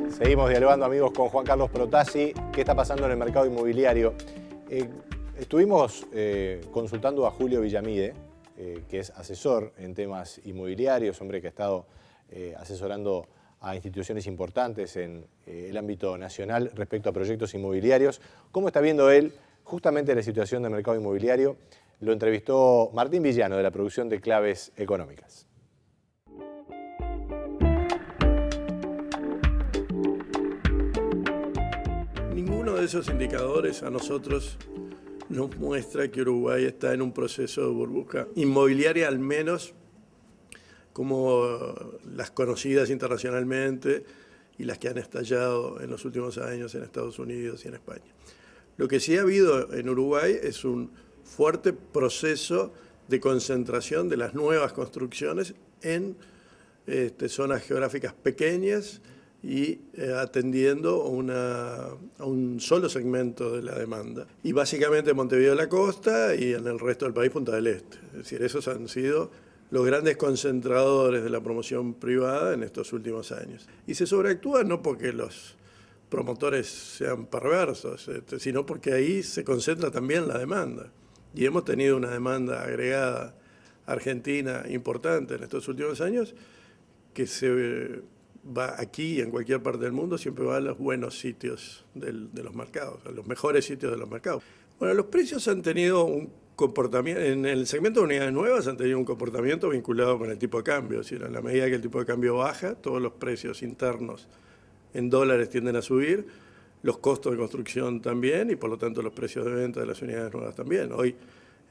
Seguimos dialogando, amigos, con Juan Carlos Protasi. ¿Qué está pasando en el mercado inmobiliario? Estuvimos consultando a Julio Villamide, que es asesor en temas inmobiliarios, hombre que ha estado asesorando a instituciones importantes en el ámbito nacional respecto a proyectos inmobiliarios. ¿Cómo está viendo él justamente la situación del mercado inmobiliario? Lo entrevistó Martín Villano, de la producción de Claves Económicas. Ninguno de esos indicadores a nosotros nos muestra que Uruguay está en un proceso de burbuja inmobiliaria, al menos como las conocidas internacionalmente y las que han estallado en los últimos años en Estados Unidos y en España. Lo que sí ha habido en Uruguay es un fuerte proceso de concentración de las nuevas construcciones en zonas geográficas pequeñas y atendiendo a un solo segmento de la demanda. Y básicamente Montevideo de la Costa y en el resto del país Punta del Este. Es decir, esos han sido los grandes concentradores de la promoción privada en estos últimos años. Y se sobreactúa no porque los promotores sean perversos, sino porque ahí se concentra también la demanda. Y hemos tenido una demanda agregada argentina importante en estos últimos años que se va aquí y en cualquier parte del mundo, siempre va a los buenos sitios de los mercados, a los mejores sitios de los mercados. Bueno, los precios han tenido un comportamiento, en el segmento de unidades nuevas han tenido un comportamiento vinculado con el tipo de cambio, es decir, en la medida que el tipo de cambio baja, todos los precios internos en dólares tienden a subir, los costos de construcción también y por lo tanto los precios de venta de las unidades nuevas también. Hoy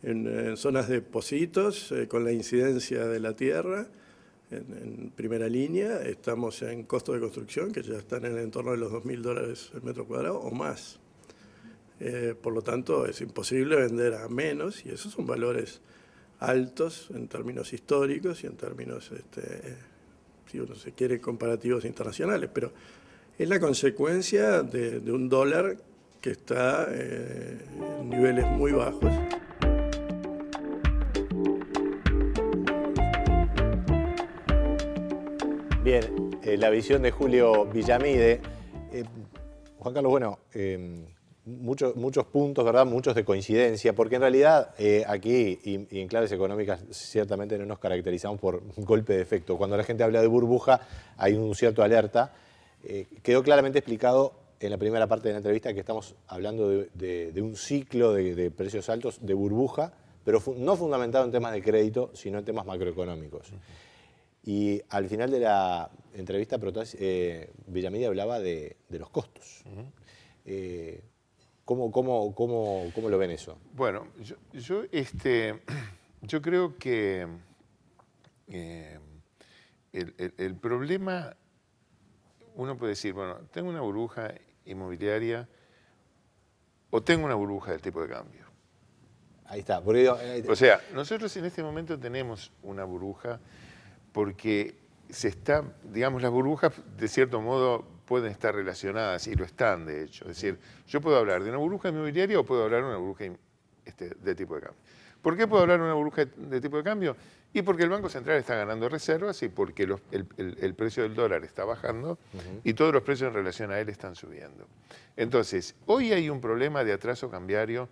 en zonas de Pocitos, con la incidencia de la tierra, en primera línea, estamos en costos de construcción que ya están en el entorno de los $2.000 el metro cuadrado o más. Por lo tanto, es imposible vender a menos y esos son valores altos en términos históricos y en términos, si uno se quiere, comparativos internacionales. Pero es la consecuencia de un dólar que está en niveles muy bajos. Bien, la visión de Julio Villamide. Juan Carlos, bueno, muchos puntos, ¿verdad? Muchos de coincidencia, porque en realidad aquí y en Claves Económicas ciertamente no nos caracterizamos por golpe de efecto. Cuando la gente habla de burbuja hay un cierto alerta. Quedó claramente explicado en la primera parte de la entrevista que estamos hablando de un ciclo de precios altos, de burbuja, pero no fundamentado en temas de crédito, sino en temas macroeconómicos. Y al final de la entrevista, Villamide hablaba de los costos. ¿Cómo lo ven eso? Bueno, yo creo que el problema, uno puede decir, bueno, tengo una burbuja inmobiliaria o tengo una burbuja del tipo de cambio. Ahí está. O sea, nosotros en este momento tenemos una burbuja porque digamos, las burbujas de cierto modo pueden estar relacionadas y lo están de hecho. Es decir, yo puedo hablar de una burbuja inmobiliaria o puedo hablar de una burbuja de tipo de cambio. ¿Por qué puedo hablar de una burbuja de tipo de cambio? Y porque el Banco Central está ganando reservas y porque el precio del dólar está bajando y todos los precios en relación a él están subiendo. Entonces, hoy hay un problema de atraso cambiario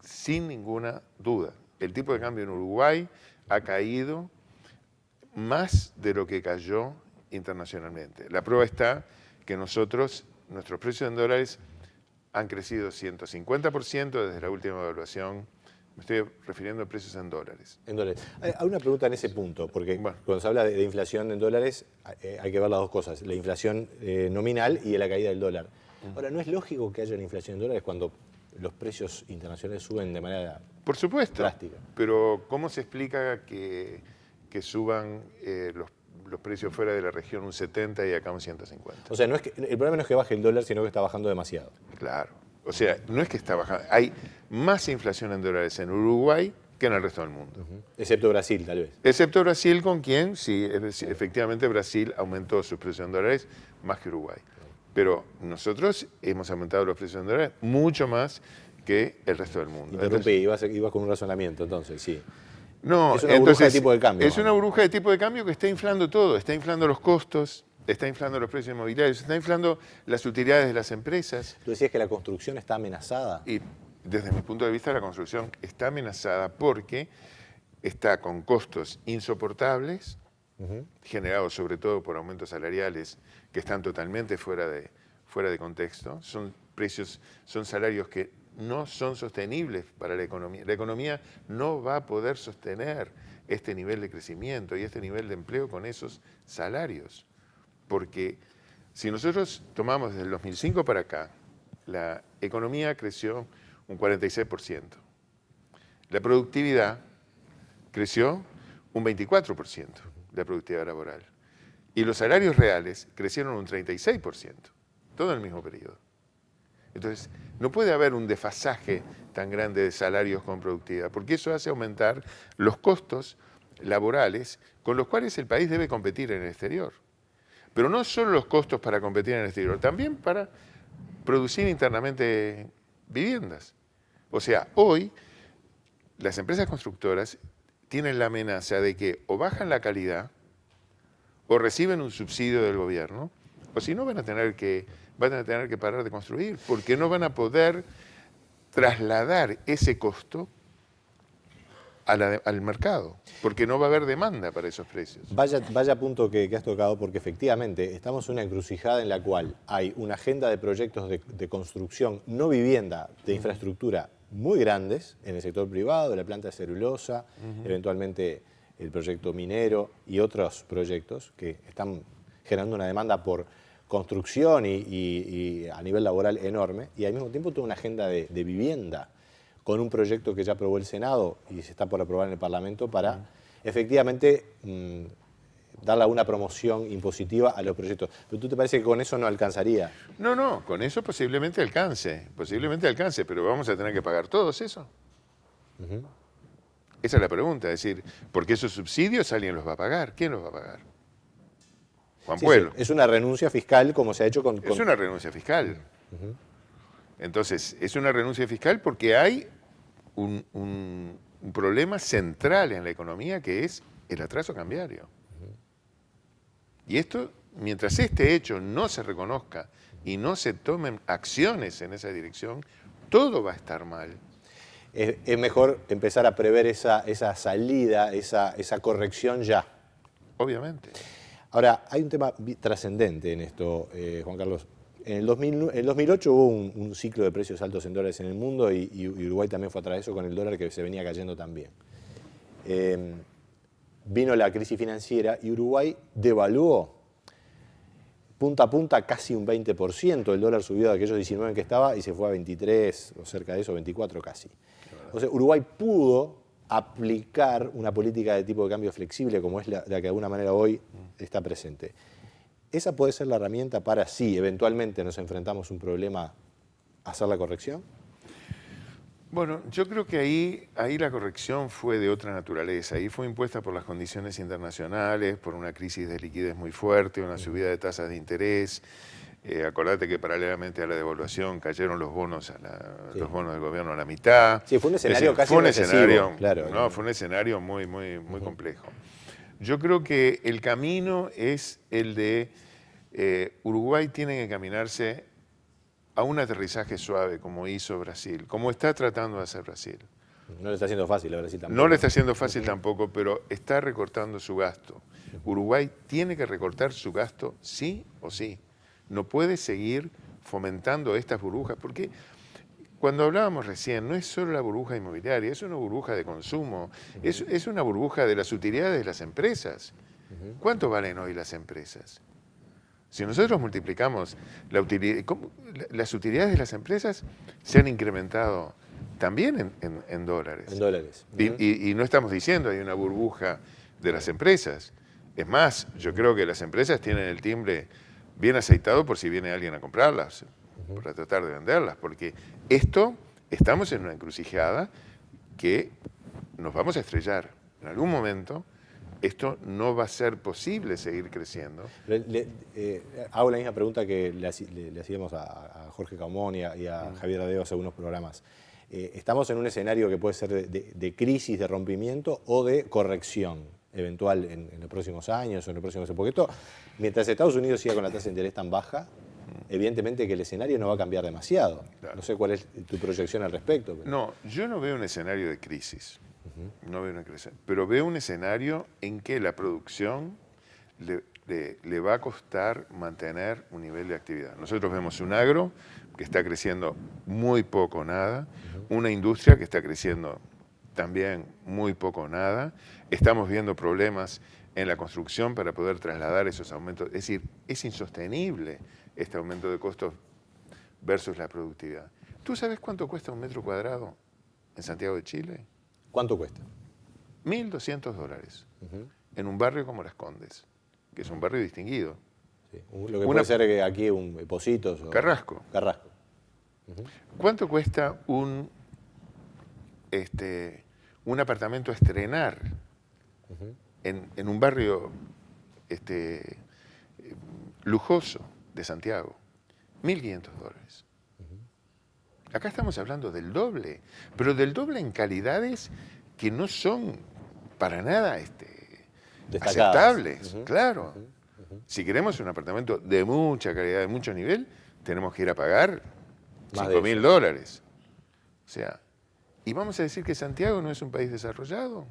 sin ninguna duda. El tipo de cambio en Uruguay ha caído más de lo que cayó internacionalmente. La prueba está que nuestros precios en dólares han crecido 150% desde la última evaluación. Me estoy refiriendo a precios en dólares. En dólares. Hay una pregunta en ese punto, porque cuando se habla de inflación en dólares hay que ver las dos cosas, la inflación nominal y la caída del dólar. Ahora, ¿no es lógico que haya una inflación en dólares cuando los precios internacionales suben de manera por supuesto, drástica? Pero ¿cómo se explica que suban los precios fuera de la región un 70 y acá un 150? O sea, el problema no es que baje el dólar, sino que está bajando demasiado. Claro. O sea, no es que está bajando. Hay más inflación en dólares en Uruguay que en el resto del mundo. Excepto Brasil, tal vez. Excepto Brasil, con quien, sí, efectivamente Brasil aumentó sus precios en dólares más que Uruguay. Pero nosotros hemos aumentado los precios en dólares mucho más que el resto del mundo. Interrumpí, ibas con un razonamiento, entonces, sí. No, es una burbuja de tipo de cambio. Es una burbuja de tipo de cambio que está inflando todo, está inflando los costos, está inflando los precios inmobiliarios, está inflando las utilidades de las empresas. Tú decías que la construcción está amenazada. Y desde mi punto de vista la construcción está amenazada porque está con costos insoportables, generados sobre todo por aumentos salariales que están totalmente fuera de contexto. Son salarios que no son sostenibles para la economía. La economía no va a poder sostener este nivel de crecimiento y este nivel de empleo con esos salarios. Porque si nosotros tomamos desde el 2005 para acá, la economía creció un 46%. La productividad creció un 24%, la productividad laboral. Y los salarios reales crecieron un 36%, todo en el mismo periodo. Entonces, no puede haber un desfasaje tan grande de salarios con productividad, porque eso hace aumentar los costos laborales con los cuales el país debe competir en el exterior. Pero no solo los costos para competir en el exterior, también para producir internamente viviendas. O sea, hoy las empresas constructoras tienen la amenaza de que o bajan la calidad o reciben un subsidio del gobierno, o si no van a tener que parar de construir, porque no van a poder trasladar ese costo al mercado, porque no va a haber demanda para esos precios. Vaya punto que has tocado, porque efectivamente estamos en una encrucijada en la cual hay una agenda de proyectos de construcción, no vivienda, de infraestructura muy grandes en el sector privado, de la planta de celulosa, eventualmente el proyecto minero y otros proyectos que están generando una demanda por construcción y a nivel laboral enorme, y al mismo tiempo toda una agenda de vivienda con un proyecto que ya aprobó el Senado y se está por aprobar en el Parlamento para efectivamente darle una promoción impositiva a los proyectos. ¿Pero tú te parece que con eso no alcanzaría? No, con eso posiblemente alcance, pero vamos a tener que pagar todos eso. Esa es la pregunta, es decir, porque esos subsidios alguien los va a pagar. ¿Quién los va a pagar? Juan Pueblo. Sí, es una renuncia fiscal como se ha hecho con... Es una renuncia fiscal. Entonces, es una renuncia fiscal porque hay un problema central en la economía que es el atraso cambiario. Y esto, mientras este hecho no se reconozca y no se tomen acciones en esa dirección, todo va a estar mal. Es mejor empezar a prever esa salida, esa corrección ya. Obviamente. Ahora, hay un tema trascendente en esto, Juan Carlos. En el 2008 hubo un ciclo de precios altos en dólares en el mundo y Uruguay también fue atrás de eso con el dólar que se venía cayendo también. Vino la crisis financiera y Uruguay devaluó punta a punta casi un 20%. El dólar subió de aquellos 19 en que estaba y se fue a 23 o cerca de eso, 24 casi. O sea, Uruguay pudo aplicar una política de tipo de cambio flexible como es la que de alguna manera hoy está presente. ¿Esa puede ser la herramienta para, si eventualmente nos enfrentamos a un problema, hacer la corrección? Bueno, yo creo que ahí la corrección fue de otra naturaleza. Ahí fue impuesta por las condiciones internacionales, por una crisis de liquidez muy fuerte, una subida de tasas de interés. Acordate que paralelamente a la devaluación cayeron los bonos los bonos del gobierno a la mitad. Sí, fue un escenario casi claro, ¿no? Fue un escenario muy complejo. Yo creo que el camino es el de Uruguay tiene que caminarse a un aterrizaje suave como hizo Brasil, como está tratando de hacer Brasil. No le está haciendo fácil a Brasil tampoco. No le está haciendo fácil tampoco, pero está recortando su gasto. Uruguay tiene que recortar su gasto sí o sí. No puede seguir fomentando estas burbujas, porque cuando hablábamos recién, no es solo la burbuja inmobiliaria, es una burbuja de consumo, es una burbuja de las utilidades de las empresas. ¿Cuánto valen hoy las empresas? Si nosotros multiplicamos las utilidades de las empresas, se han incrementado también en dólares. En dólares. Y no estamos diciendo hay una burbuja de las empresas. Es más, yo creo que las empresas tienen el timbre bien aceitado por si viene alguien a comprarlas, para tratar de venderlas, porque estamos en una encrucijada que nos vamos a estrellar. En algún momento esto no va a ser posible seguir creciendo. Hago la misma pregunta que le hacíamos a Jorge Caumón y a Javier Adeo hace algunos programas. ¿Estamos en un escenario que puede ser de crisis, de rompimiento o de corrección eventual en los próximos años o en el próximo año? Porque esto, mientras Estados Unidos siga con la tasa de interés tan baja, evidentemente que el escenario no va a cambiar demasiado. Claro. No sé cuál es tu proyección al respecto. Pero... No, yo no veo un escenario de crisis. No veo una crisis. Pero veo un escenario en que la producción le va a costar mantener un nivel de actividad. Nosotros vemos un agro que está creciendo muy poco o nada, una industria que está creciendo también muy poco o nada. Estamos viendo problemas en la construcción para poder trasladar esos aumentos. Es decir, es insostenible este aumento de costos versus la productividad. ¿Tú sabes cuánto cuesta un metro cuadrado en Santiago de Chile? ¿Cuánto cuesta? $1.200 en un barrio como Las Condes, que es un barrio distinguido. Sí. Lo que puede ser que aquí un Pocitos o Carrasco. Carrasco. ¿Cuánto cuesta un apartamento a estrenar en un barrio lujoso de Santiago? $1.500. Acá estamos hablando del doble, pero del doble en calidades que no son para nada aceptables. Claro. Si queremos un apartamento de mucha calidad, de mucho nivel, tenemos que ir a pagar $5.000. O sea, ¿y vamos a decir que Santiago no es un país desarrollado?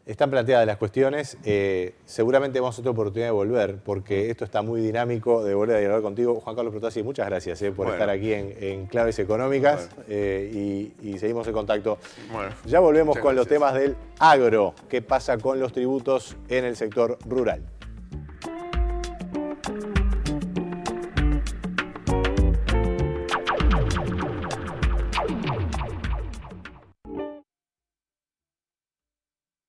Están planteadas las cuestiones, seguramente vamos a tener oportunidad de volver, porque esto está muy dinámico, de volver a dialogar contigo. Juan Carlos Protasi, muchas gracias por estar aquí en Claves Económicas y seguimos en contacto. Bueno, ya volvemos con los temas del agro, qué pasa con los tributos en el sector rural.